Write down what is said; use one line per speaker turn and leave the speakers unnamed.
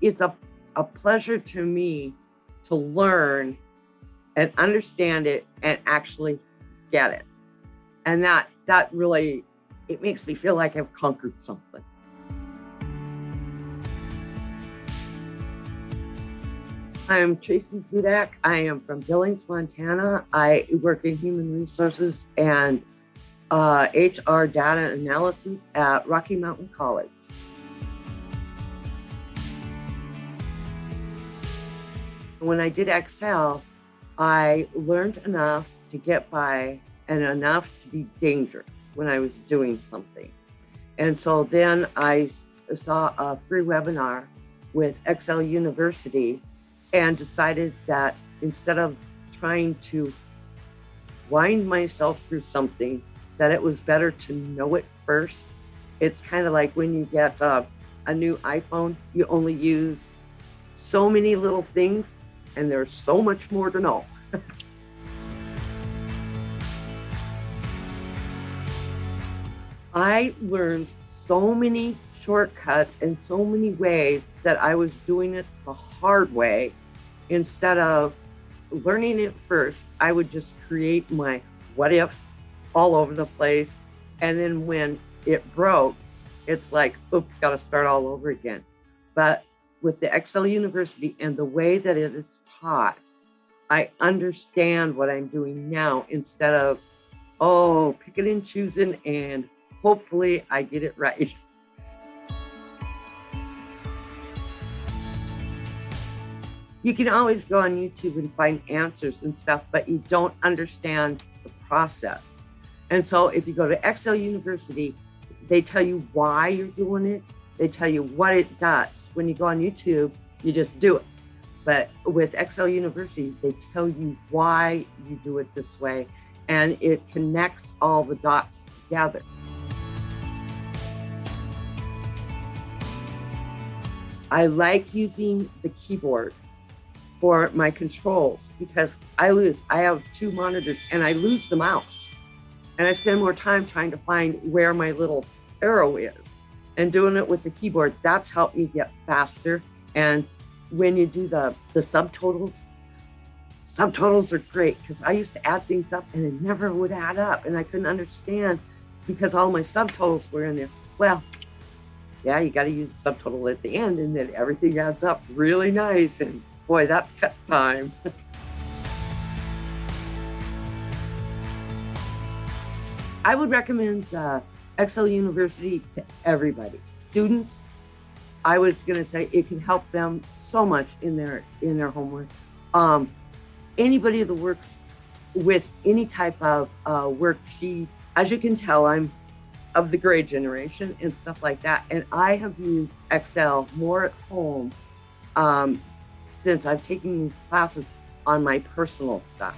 it's a pleasure to me to learn and understand it and actually get it. And that really, it makes me feel like I've conquered something. I'm Tracy Zudak. I am from Billings, Montana. I work in human resources and HR data analysis at Rocky Mountain College. When I did Excel, I learned enough to get by and enough to be dangerous when I was doing something. And so then I saw a free webinar with Excel University and decided that instead of trying to wind myself through something, that it was better to know it first. It's kind of like when you get a new iPhone, you only use so many little things and there's so much more to know. I learned so many shortcuts and so many ways that I was doing it the hard way. Instead of learning it first, I would just create my what ifs all over the place. And then when it broke, it's like, oops, got to start all over again. But with the Excel University and the way that it is taught, I understand what I'm doing now instead of, picking and choosing and hopefully I get it right. You can always go on YouTube and find answers and stuff, but you don't understand the process. And so if you go to Excel University, they tell you why you're doing it. They tell you what it does. When you go on YouTube, you just do it. But with Excel University, they tell you why you do it this way, and it connects all the dots together. I like using the keyboard for my controls because I have two monitors and I lose the mouse. And I spend more time trying to find where my little arrow is. And doing it with the keyboard, that's helped me get faster. And when you do the subtotals are great because I used to add things up and it never would add up. And I couldn't understand because all my subtotals were in there. Well, yeah, you got to use the subtotal at the end and then everything adds up really nice. And boy, that's cut time. I would recommend Excel University to everybody. Students, I was going to say it can help them so much in their homework. Anybody that works with any type of worksheet, as you can tell, I'm of the grade generation and stuff like that. And I have used Excel more at home since I've taken these classes on my personal stuff.